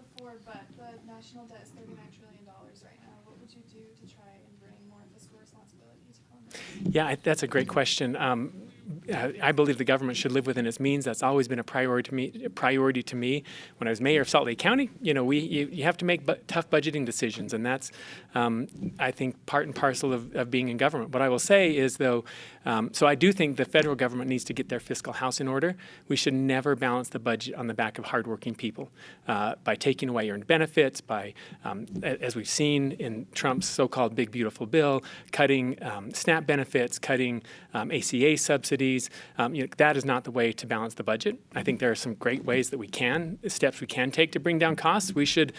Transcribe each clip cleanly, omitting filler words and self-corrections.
before, but the national debt is $39 trillion right now. What would you do to try and bring more fiscal responsibility to Congress? Yeah, that's a great question. I believe the government should live within its means. That's always been a priority to me. When I was mayor of Salt Lake County, you have to make tough budgeting decisions, and that's I think part and parcel of being in government. What I will say is, though, so I do think the federal government needs to get their fiscal house in order. We should never balance the budget on the back of hardworking people by taking away earned benefits, by as we've seen in Trump's so-called big beautiful bill, cutting SNAP benefits, cutting ACA subsidies. That is not the way to balance the budget. I think there are some great ways that steps we can take to bring down costs. We should,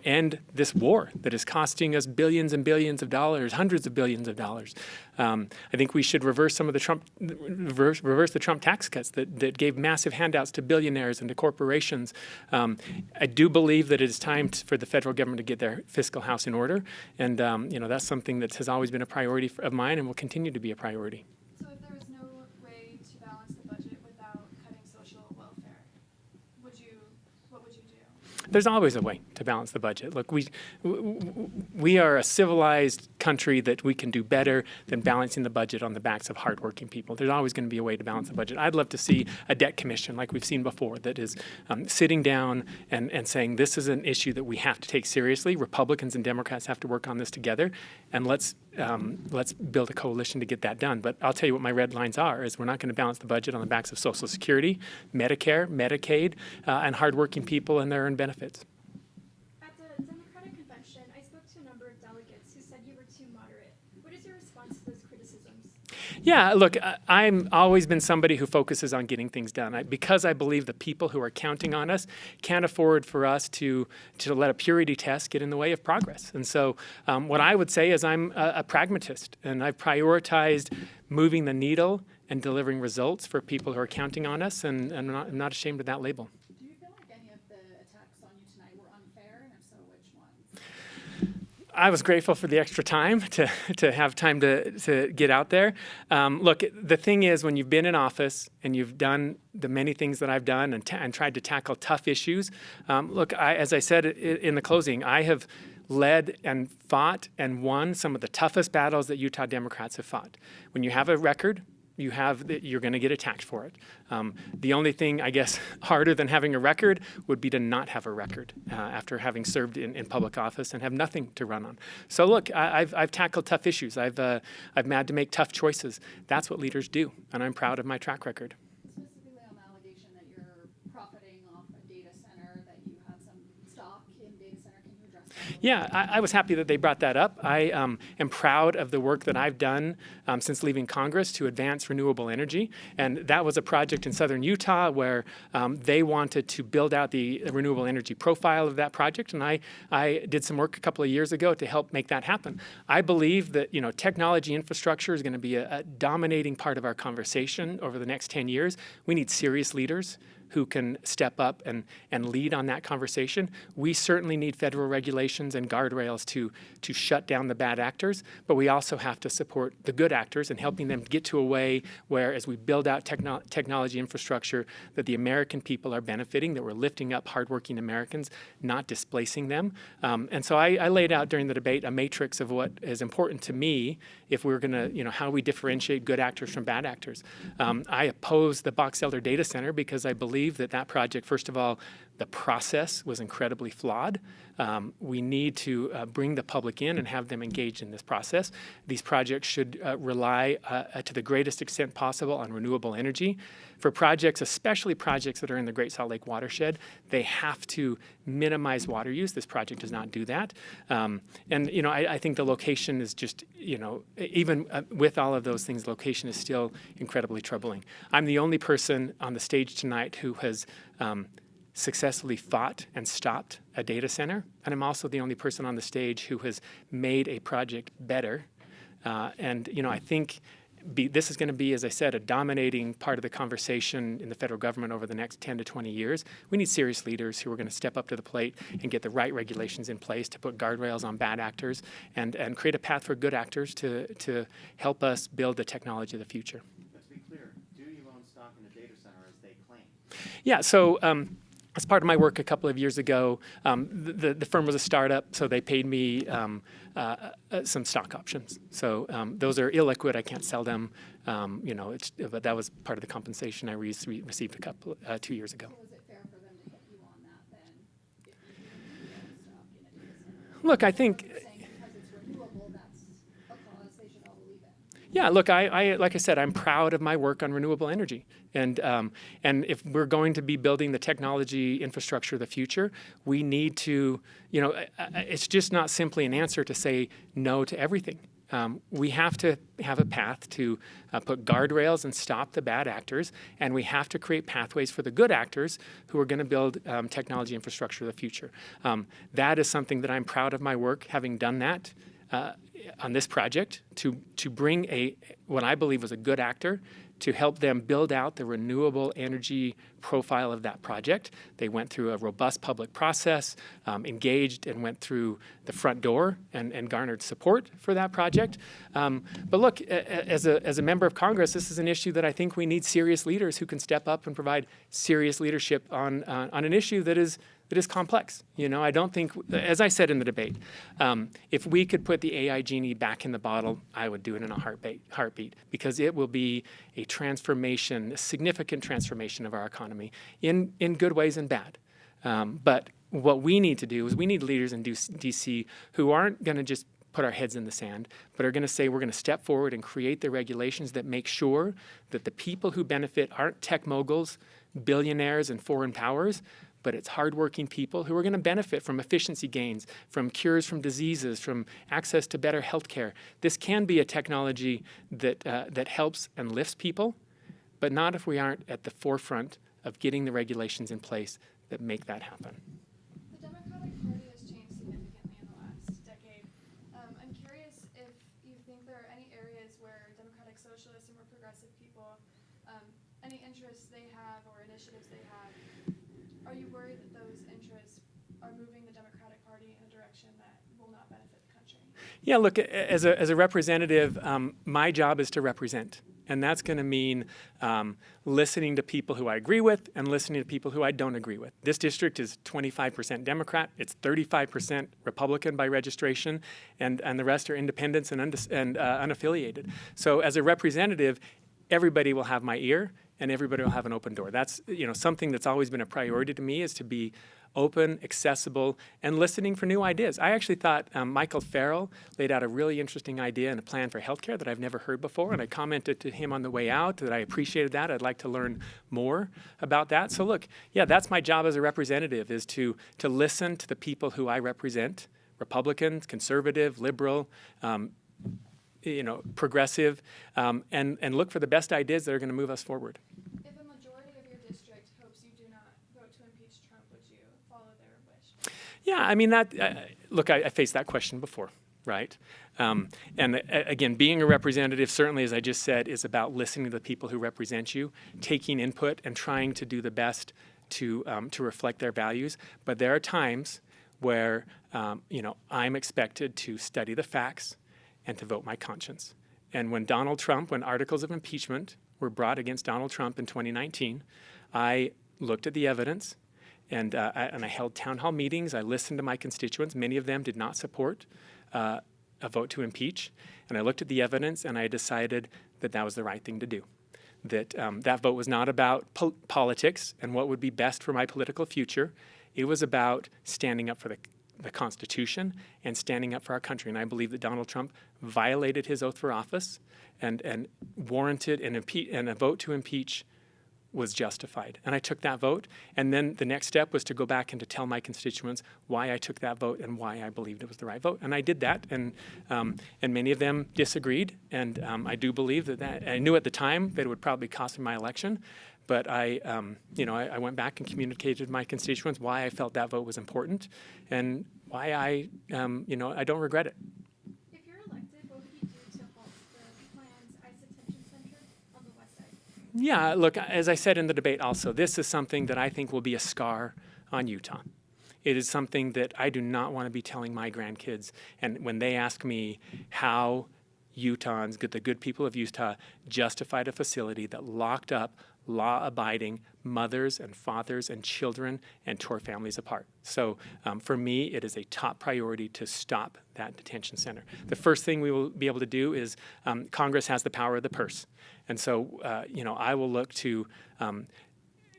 end this war that is costing us billions and billions of dollars, hundreds of billions of dollars. I think we should reverse some of the Trump tax cuts that gave massive handouts to billionaires and to corporations. I do believe that it is time for the federal government to get their fiscal house in order, and that's something that has always been a priority of mine and will continue to be a priority. So if there was no way to balance the budget without cutting social welfare, what would you do? There's always a way to balance the budget. Look, we are a civilized country that we can do better than balancing the budget on the backs of hardworking people. There's always going to be a way to balance the budget. I'd love to see a debt commission like we've seen before that is sitting down and saying this is an issue that we have to take seriously. Republicans and Democrats have to work on this together, and let's build a coalition to get that done. But I'll tell you what my red lines are, is we're not going to balance the budget on the backs of Social Security, Medicare, Medicaid, and hardworking people and their earned benefits. At the Democratic convention, I spoke to a number of delegates who said you were too moderate. What is your response to those criticisms? Yeah, look, I've always been somebody who focuses on getting things done. Because I believe the people who are counting on us can't afford for us to let a purity test get in the way of progress. And so what I would say is I'm a pragmatist, and I've prioritized moving the needle and delivering results for people who are counting on us, and I'm not ashamed of that label. Do you feel like any of the attacks on you tonight were unfair, and if so, which ones? I was grateful for the extra time to have time to get out there. Look, the thing is, when you've been in office and you've done the many things that I've done and tried to tackle tough issues, look, as I said in the closing, I have led and fought and won some of the toughest battles that Utah Democrats have fought. When you have a record, you're going to get attacked for it. The only thing, I guess, harder than having a record would be to not have a record after having served in public office and have nothing to run on. So look, I've tackled tough issues. I've had to make tough choices. That's what leaders do, and I'm proud of my track record. Specifically on the allegation that you're profiting off a data center, that you have some stock in data center, can you address that? Yeah, I was happy that they brought that up. I am proud of the work that I've done since leaving Congress to advance renewable energy. And that was a project in southern Utah where they wanted to build out the renewable energy profile of that project. And I did some work a couple of years ago to help make that happen. I believe that technology infrastructure is going to be a dominating part of our conversation over the next 10 years. We need serious leaders who can step up and lead on that conversation. We certainly need federal regulations and guardrails to shut down the bad actors, but we also have to support the good actors and helping them get to a way where, as we build out technology infrastructure, that the American people are benefiting, that we're lifting up hardworking Americans, not displacing them. And so I laid out during the debate a matrix of what is important to me if we're going to, how we differentiate good actors from bad actors. I oppose the Box Elder Data Center because I believe that project, first of all, the process was incredibly flawed. We need to bring the public in and have them engaged in this process. These projects should rely to the greatest extent possible on renewable energy. For projects, especially projects that are in the Great Salt Lake watershed, they have to minimize water use. This project does not do that. I think the location is just, even with all of those things, location is still incredibly troubling. I'm the only person on the stage tonight who has successfully fought and stopped a data center, and I'm also the only person on the stage who has made a project better. I think this is going to be, as I said, a dominating part of the conversation in the federal government over the next 10 to 20 years. We need serious leaders who are going to step up to the plate and get the right regulations in place to put guardrails on bad actors and create a path for good actors to help us build the technology of the future. But to be clear, do you own stock in a data center as they claim? Yeah, so as part of my work a couple of years ago, the firm was a startup, so they paid me some stock options. So those are illiquid; I can't sell them. But that was part of the compensation I received 2 years ago. So is it fair for them to hit you on that then, if you didn't stock in a data center? Look, I think. You're saying because it's renewable, that's a cause they should all believe in. Yeah, look, I like I said, I'm proud of my work on renewable energy, and if we're going to be building the technology infrastructure of the future, we need to, it's just not simply an answer to say no to everything. We have to have a path to put guardrails and stop the bad actors, and we have to create pathways for the good actors who are going to build technology infrastructure of the future. That is something that I'm proud of my work, having done that on this project, to bring what I believe was a good actor to help them build out the renewable energy profile of that project. They went through a robust public process, engaged and went through the front door and garnered support for that project. But look, as a member of Congress, this is an issue that I think we need serious leaders who can step up and provide serious leadership on an issue that is complex. I don't think, as I said in the debate, if we could put the AI genie back in the bottle, I would do it in a heartbeat, because it will be a transformation, a significant transformation of our economy in good ways and bad. But what we need to do is we need leaders in DC who aren't going to just put our heads in the sand, but are going to say we're going to step forward and create the regulations that make sure that the people who benefit aren't tech moguls, billionaires, and foreign powers, but it's hardworking people who are going to benefit from efficiency gains, from cures from diseases, from access to better health care. This can be a technology that helps and lifts people, but not if we aren't at the forefront of getting the regulations in place that make that happen. The Democratic Party has changed significantly in the last decade. I'm curious if you think there are any areas where Democratic socialists and more progressive people, any interests they have or initiatives they have, are you worried that those interests are moving the Democratic Party in a direction that will not benefit the country? Yeah, look, as a representative, my job is to represent. And that's going to mean listening to people who I agree with and listening to people who I don't agree with. This district is 25% Democrat. It's 35% Republican by registration, and the rest are independents and unaffiliated. So as a representative, everybody will have my ear, and everybody will have an open door. That's something that's always been a priority to me, is to be open, accessible, and listening for new ideas. I actually thought Michael Farrell laid out a really interesting idea and a plan for healthcare that I've never heard before, and I commented to him on the way out that I appreciated that. I'd like to learn more about that. So look, yeah, that's my job as a representative, is to listen to the people who I represent, Republicans, conservative, liberal, progressive, and look for the best ideas that are going to move us forward. If a majority of your district hopes you do not vote to impeach Trump, would you follow their wish? Yeah, I mean, look, I faced that question before, right? Again, being a representative, certainly, as I just said, is about listening to the people who represent you, taking input, and trying to do the best to reflect their values. But there are times where, I'm expected to study the facts and to vote my conscience. And when articles of impeachment were brought against Donald Trump in 2019, I looked at the evidence, and I held town hall meetings. I listened to my constituents. Many of them did not support a vote to impeach. And I looked at the evidence, and I decided that that was the right thing to do. That that vote was not about politics and what would be best for my political future. It was about standing up for the Constitution and standing up for our country. And I believe that Donald Trump violated his oath for office and warranted and a vote to impeach was justified. And I took that vote. And then the next step was to go back and to tell my constituents why I took that vote and why I believed it was the right vote. And I did that. And many of them disagreed. And I do believe that I knew at the time that it would probably cost me my election. But I went back and communicated to my constituents why I felt that vote was important and why I don't regret it. If you're elected, what would you do to halt the planned ICE detention center on the west side? Yeah, look, as I said in the debate also, this is something that I think will be a scar on Utah. It is something that I do not want to be telling my grandkids. And when they ask me how Utahns, the good people of Utah, justified a facility that locked up law-abiding mothers and fathers and children and tore families apart. So for me, it is a top priority to stop that detention center. The first thing we will be able to do is Congress has the power of the purse. And so, I will look to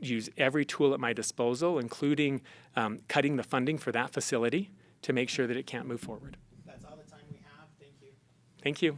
use every tool at my disposal, including cutting the funding for that facility to make sure that it can't move forward. That's all the time we have. Thank you. Thank you.